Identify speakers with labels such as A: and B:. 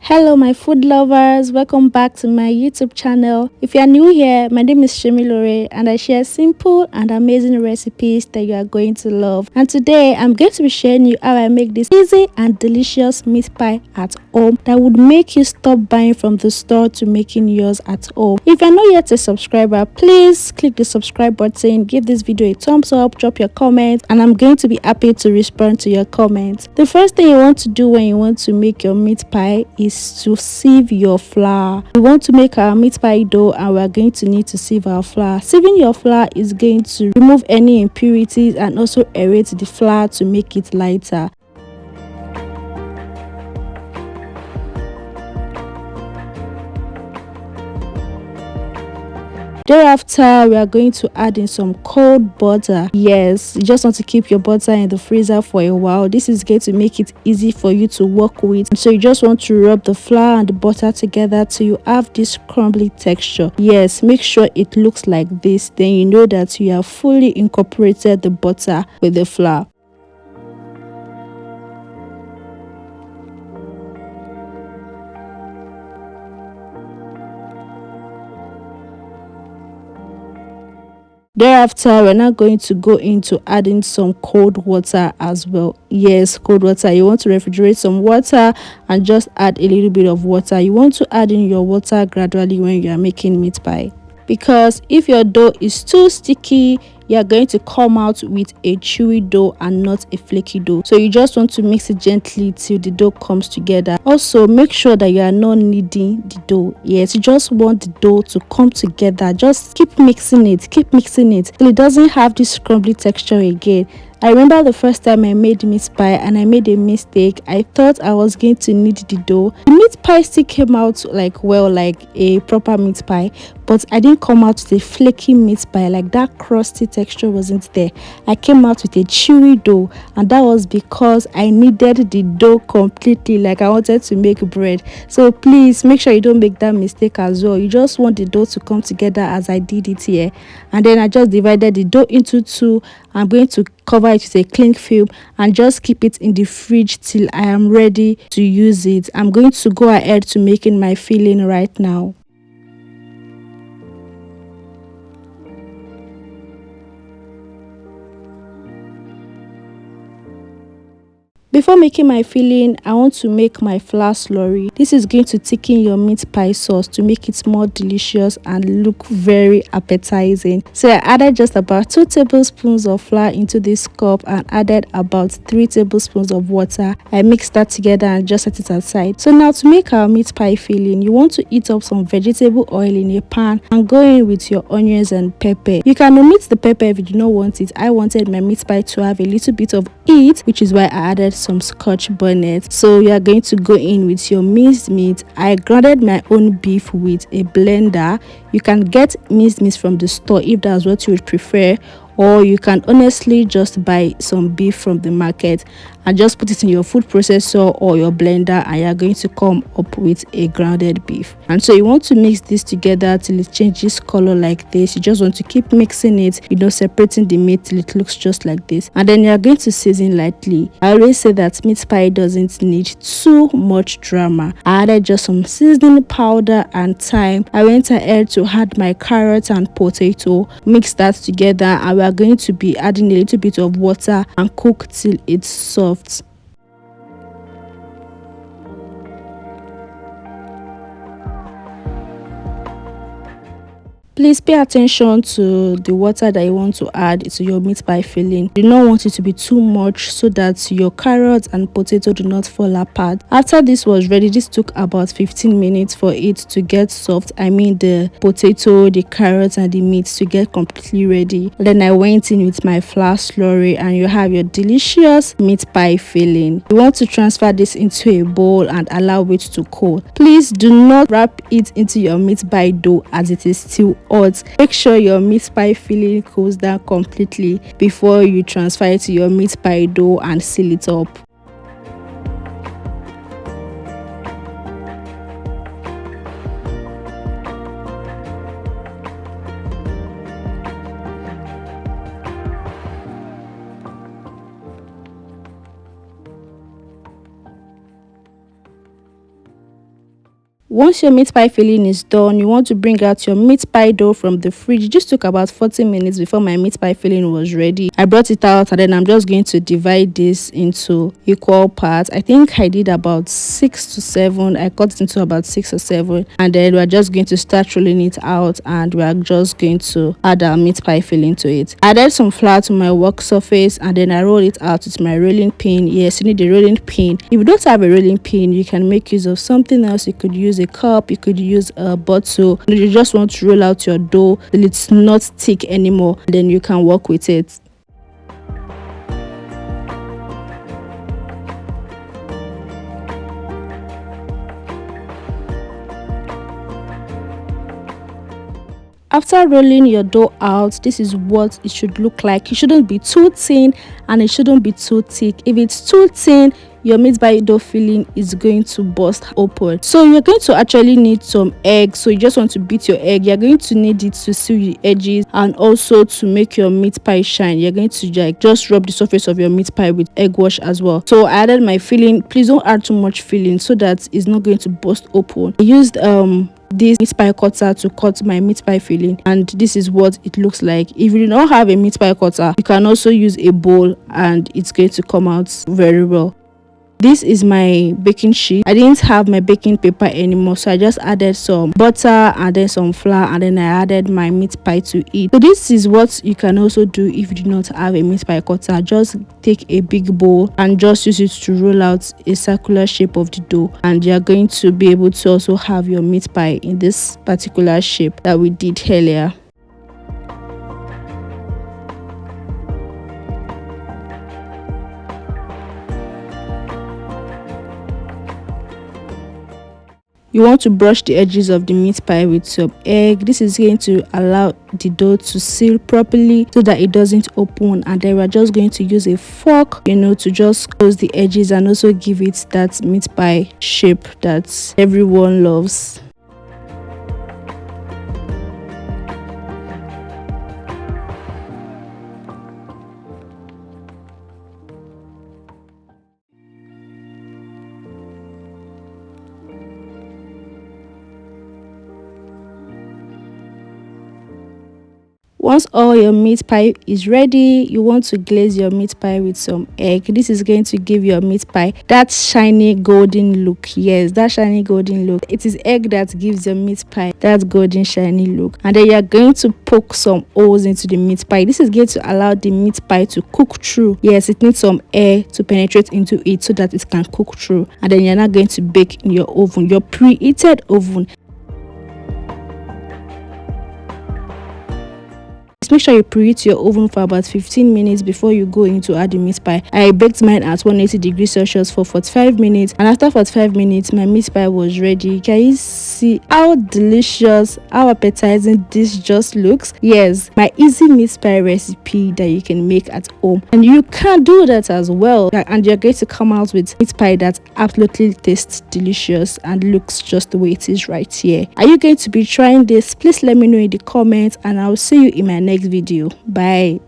A: Hello my food lovers, welcome back to my YouTube channel. If you are new here, my name is Shemilore and I share simple and amazing recipes that you are going to love. And today I'm going to be sharing you how I make this easy and delicious meat pie at home that would make you stop buying from the store to making yours at home. If you're not yet a subscriber, please click the subscribe button, give this video a thumbs up, drop your comment, and I'm going to be happy to respond to your comments. The first thing you want to do when you want to make your meat pie is to sieve your flour. We want to make our meat pie dough and we are going to need to sieve our flour. Sieving your flour is going to remove any impurities and also aerate the flour to make it lighter. Thereafter, we are going to add in some cold butter. Yes, you just want to keep your butter in the freezer for a while. This is going to make it easy for you to work with. So you just want to rub the flour and the butter together till you have this crumbly texture. Yes, make sure it looks like this. Then you know that you have fully incorporated the butter with the flour. Thereafter, we're now going to go into adding some cold water as well. Yes, cold water. You want to refrigerate some water and just add a little bit of water. You want to add in your water gradually when you are making meat pie, because if your dough is too sticky, you are going to come out with a chewy dough and not a flaky dough. So you just want to mix it gently till the dough comes together. Also, make sure that you are not kneading the dough. Yes, you just want the dough to come together. Just keep mixing it till it doesn't have this crumbly texture again. I remember the first time I made meat pie and I made a mistake. I thought I was going to knead the dough. The meat pie still came out like a proper meat pie, but I didn't come out with a flaky meat pie. Like that crusty texture wasn't there. I came out with a chewy dough, and that was because I kneaded the dough completely, like I wanted to make bread. So please make sure you don't make that mistake as well. You just want the dough to come together as I did it here, and then I just divided the dough into two. I'm going to cover it with a cling film and just keep it in the fridge till I am ready to use it. I'm going to go ahead to making my filling right now. Before making my filling, I want to make my flour slurry. This is going to thicken your meat pie sauce to make it more delicious and look very appetizing. So I added just about 2 tablespoons of flour into this cup and added about 3 tablespoons of water. I mixed that together and just set it aside. So now to make our meat pie filling, you want to heat up some vegetable oil in a pan and go in with your onions and pepper. You can omit the pepper if you do not want it. I wanted my meat pie to have a little bit of heat, which is why I added some scotch bonnet. So you are going to go in with your minced meat. I grounded my own beef with a blender. You can get minced meat from the store if that's what you would prefer, or you can honestly just buy some beef from the market and just put it in your food processor or your blender, and you're going to come up with a grounded beef. And so you want to mix this together till it changes color like this. You just want to keep mixing it, separating the meat till it looks just like this, and then you're going to season lightly. I always say that meat pie doesn't need too much drama. I added just some seasoning powder and thyme. I went ahead to add my carrot and potato, mix that together, and we are going to be adding a little bit of water and cook till it's soft. Please pay attention to the water that you want to add to your meat pie filling. You do not want it to be too much so that your carrots and potato do not fall apart. After this was ready, this took about 15 minutes for it to get soft. I mean the potato, the carrots and the meat to get completely ready. Then I went in with my flour slurry and you have your delicious meat pie filling. You want to transfer this into a bowl and allow it to cool. Please do not wrap it into your meat pie dough as it is still hot. Make sure your meat pie filling cools down completely before you transfer it to your meat pie dough and seal it up. Once your meat pie filling is done, you want to bring out your meat pie dough from the fridge. It just took about 40 minutes before my meat pie filling was ready. I brought it out and then I'm just going to divide this into equal parts. I think I did about 6 to 7. I cut it into about 6 or 7, and then we're just going to start rolling it out, and we're just going to add our meat pie filling to it. I added some flour to my work surface and then I roll it out with my rolling pin. Yes, you need a rolling pin. If you don't have a rolling pin, you can make use of something else. You could use a cup, you could use a bottle. You just want to roll out your dough till it's not thick anymore, and then you can work with it. After rolling your dough out, this is what it should look like. It shouldn't be too thin and it shouldn't be too thick. If it's too thin, your meat pie dough filling is going to burst open. So you're going to actually need some egg. So you just want to beat your egg. You're going to need it to seal the edges and also to make your meat pie shine. You're going to just rub the surface of your meat pie with egg wash as well. So I added my filling. Please don't add too much filling so that it's not going to burst open. I used this meat pie cutter to cut my meat pie filling, and this is what it looks like. If you do not have a meat pie cutter, you can also use a bowl and it's going to come out very well. This is my baking sheet. I didn't have my baking paper anymore, so I just added some butter and then some flour, and then I added my meat pie to it. So this is what you can also do if you do not have a meat pie cutter. Just take a big bowl and just use it to roll out a circular shape of the dough, and you're going to be able to also have your meat pie in this particular shape that we did earlier. You want to brush the edges of the meat pie with some egg. This is going to allow the dough to seal properly so that it doesn't open, and then we're just going to use a fork, to just close the edges and also give it that meat pie shape that everyone loves. Once all your meat pie is ready, you want to glaze your meat pie with some egg. This is going to give your meat pie that shiny golden look. Yes, that shiny golden look. It is egg that gives your meat pie that golden shiny look. And then you're going to poke some holes into the meat pie. This is going to allow the meat pie to cook through. Yes, it needs some air to penetrate into it so that it can cook through. And then you're not going to bake in your oven, your preheated oven. Make sure you preheat your oven for about 15 minutes before you go into add the meat pie. I baked mine at 180 degrees Celsius for 45 minutes, and after 45 minutes my meat pie was ready. Can you see how delicious, how appetizing this just looks? Yes, my easy meat pie recipe that you can make at home, and you can do that as well, and you're going to come out with meat pie that absolutely tastes delicious and looks just the way it is right here. Are you going to be trying this? Please let me know in the comments, and I'll see you in my next video. Bye.